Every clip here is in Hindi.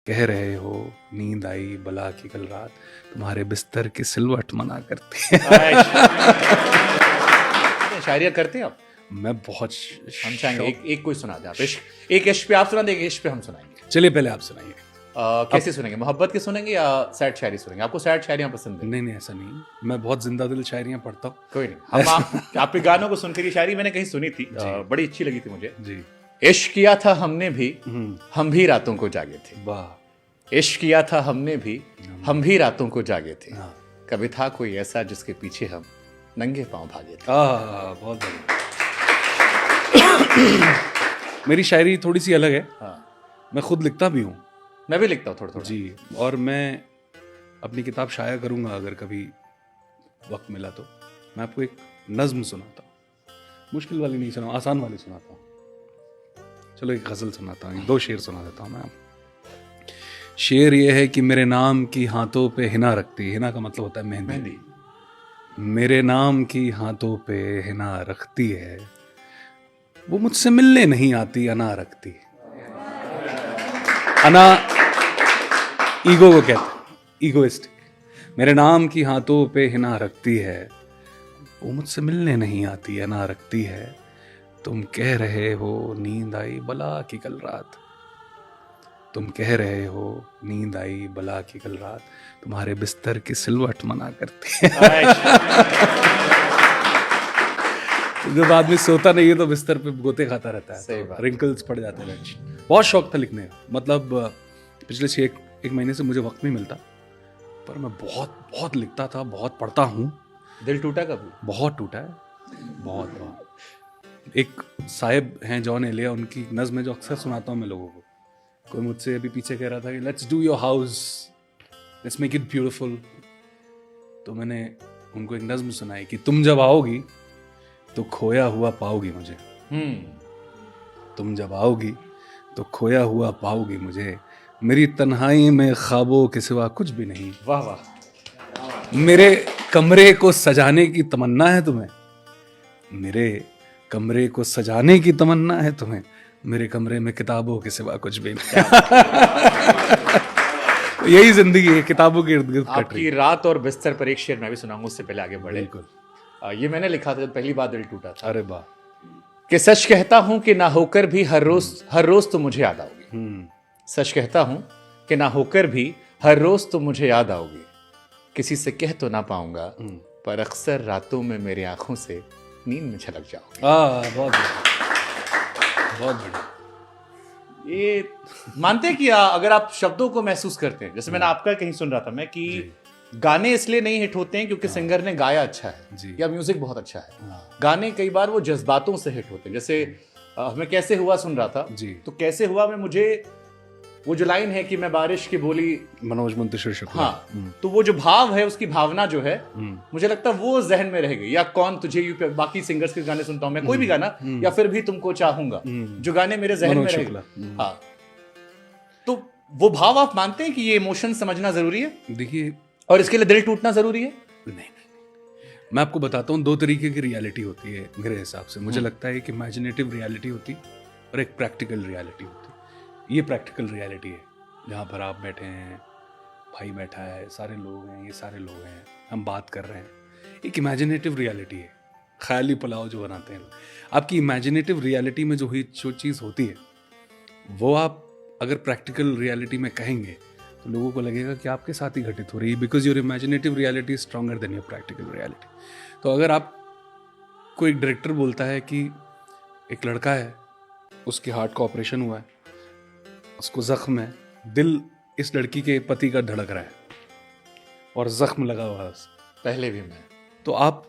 कह रहे हो नींद आई बला की कल रात, तुम्हारे बिस्तर की सिलवट मना करती है। शायरिया करते हैं आप? मैं बहुत हम चाहेंगे एक कोई सुना दे आप। एक इश्क पे आप सुना देंगे, इश्क पे हम सुनाएंगे। चलिए पहले आप सुनाइए। कैसे सुनेंगे? मोहब्बत के सुनेंगे या सैड शायरी सुनेंगे? आपको सैड शायरियां पसंद है? नहीं ऐसा नहीं, मैं बहुत जिंदा दिल शायरियां पढ़ता हूँ। कोई नहीं, हम आपके गानों को सुनकर, ये शायरी मैंने कहीं सुनी थी, बड़ी अच्छी लगी थी मुझे जी। इश्क किया था हमने भी, हम भी रातों को जागे थे। वाह। इश्क किया था हमने भी, हम भी रातों को जागे थे। हाँ। कभी था कोई ऐसा जिसके पीछे हम नंगे पांव भागे थे। बहुत बढ़िया। मेरी शायरी थोड़ी सी अलग है। हाँ, मैं खुद लिखता भी हूँ। मैं भी लिखता हूँ थोड़ा थोड़ा जी, और मैं अपनी किताब शाया करूँगा अगर कभी वक्त मिला तो। मैं आपको एक नज्म सुनाता हूँ, मुश्किल वाली नहीं सुनाऊँ, आसान वाली सुनाता हूँ। चलो एक गज़ल सुनाता हूँ, 2 शेर सुना देता हूँ मैं आपको। शेर ये है कि मेरे नाम की हाथों पे हिना रखती, हिना का मतलब होता है मेहंदी। मेरे नाम की हाथों पे हिना रखती है, वो मुझसे मिलने नहीं आती, अना रखती। अना ईगो को कहते हैं, ईगोइस्टिक। मेरे नाम की हाथों पे हिना रखती है, वो मुझसे मिलने नहीं आती, अना रखती है। तुम कह रहे हो नींद आई बला की कल रात, तुम कह रहे हो नींद आई बला की कल रात, तुम्हारे बिस्तर की सिलवट मना करती है। जब आदमी सोता नहीं है तो बिस्तर पे गोते खाता रहता है, तो रिंकल्स पड़ जाते हैं। बहुत शौक था लिखने का, मतलब पिछले 6 महीने से मुझे वक्त नहीं मिलता, पर मैं बहुत लिखता था, बहुत पढ़ता हूँ। दिल टूटा कभी? बहुत टूटा है, बहुत। एक साहिब हैं जॉन एलिया, उनकी नज़्म जो अक्सर सुनाता हूँ मैं लोगों को। कोई मुझसे अभी पीछे कह रहा था कि let's do your house, let's make it beautiful, तो मैंने उनको एक नज़्म सुनाई कि तुम जब आओगी तो खोया हुआ पाओगी मुझे। तुम जब आओगी तो खोया हुआ पाओगी मुझे, मेरी तन्हाई में ख्वाबों के सिवा कुछ भी नहीं। वाह वाह। मेरे कमरे को सजाने की तमन्ना है तुम्हें, मेरे कमरे को सजाने की तमन्ना है तुम्हें, मेरे कमरे में किताबों के सिवा कुछ भी नहीं। यही जिंदगी है, किताबों के इर्द गिर्द कट रही। आपकी रात और बिस्तर पर एक शेर मैं भी सुनाऊंगा, उससे पहले आगे बढ़े। बिल्कुल। ये मैंने लिखा था जब पहली बार दिल टूटा था। अरे वाह। कि सच कहता हूं कि ना होकर भी हर रोज तो मुझे याद आओगी। सच कहता हूं कि ना होकर भी हर रोज तो मुझे याद आओगी, किसी से कह तो ना पाऊंगा, पर अक्सर रातों में मेरी आंखों से नींद में झलक जाओगी। बहुत बढ़िया। ये मानते हैं कि अगर आप शब्दों को महसूस करते हैं, जैसे मैंने आपका कहीं सुन रहा था मैं कि गाने इसलिए नहीं हिट होते हैं क्योंकि सिंगर ने गाया अच्छा है या म्यूजिक बहुत अच्छा है। गाने कई बार वो जज्बातों से हिट होते हैं। जैसे मैं कैसे हुआ सुन रहा था, तो कैसे हुआ में मुझे वो जो लाइन है कि मैं बारिश की बोली, मनोज मुंतशिर शुक्ला। हाँ, तो वो जो भाव है, उसकी भावना जो है, मुझे लगता है वो जहन में रह गई। या कौन तुझे, बाकी सिंगर्स के गाने सुनता हूं मैं, कोई भी गाना, या फिर भी तुमको चाहूंगा, जो गाने मेरे जहन में रह गए। हाँ, तो वो भाव आप मानते हैं कि ये इमोशन समझना जरूरी है? देखिए, और इसके लिए दिल टूटना जरूरी है? नहीं, मैं आपको बताता हूँ, 2 तरीके की रियलिटी होती है मेरे हिसाब से। मुझे लगता है कि इमेजिनेटिव रियलिटी होती और एक प्रैक्टिकल रियलिटी होती। ये प्रैक्टिकल रियलिटी है, जहाँ पर आप बैठे हैं, भाई बैठा है, सारे लोग हैं, ये सारे लोग हैं, हम बात कर रहे हैं। एक इमेजिनेटिव रियलिटी है, ख्याली पुलाव जो बनाते हैं। आपकी इमेजिनेटिव रियलिटी में जो चीज़ होती है, वो आप अगर प्रैक्टिकल रियलिटी में कहेंगे तो लोगों को लगेगा कि आपके साथ ही घटित हो रही है, because your imaginative reality is stronger than your practical reality. तो अगर आप कोई डायरेक्टर बोलता है कि एक लड़का है, उसके हार्ट का ऑपरेशन हुआ है, उसको जख्म है, दिल इस लड़की के पति का धड़क रहा है और जख्म लगा हुआ है पहले भी मैं, तो आप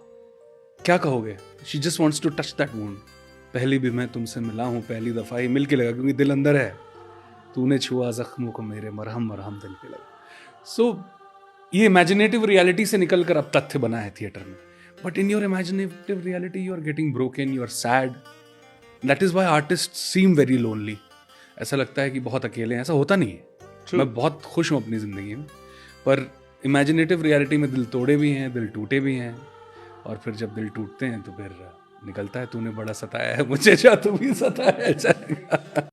क्या कहोगे? She just wants to touch that wound. पहले भी मैं तुमसे मिला हूँ, पहली दफा ही मिल के लगा, क्योंकि दिल अंदर है, तूने छुआ जख्मों को मेरे, मरहम मरहम दिल पे लगा। सो ये इमेजिनेटिव रियलिटी से निकलकर अब तथ्य बना है थिएटर में। But in your imaginative reality you are getting broken, you are sad. That is why artist seem very lonely. ऐसा लगता है कि बहुत अकेले हैं, ऐसा होता नहीं है। मैं बहुत खुश हूँ अपनी जिंदगी में, पर इमेजिनेटिव रियलिटी में दिल तोड़े भी हैं, दिल टूटे भी हैं, और फिर जब दिल टूटते हैं तो फिर निकलता है, तूने बड़ा सताया है मुझे, जा तू भी सताया है।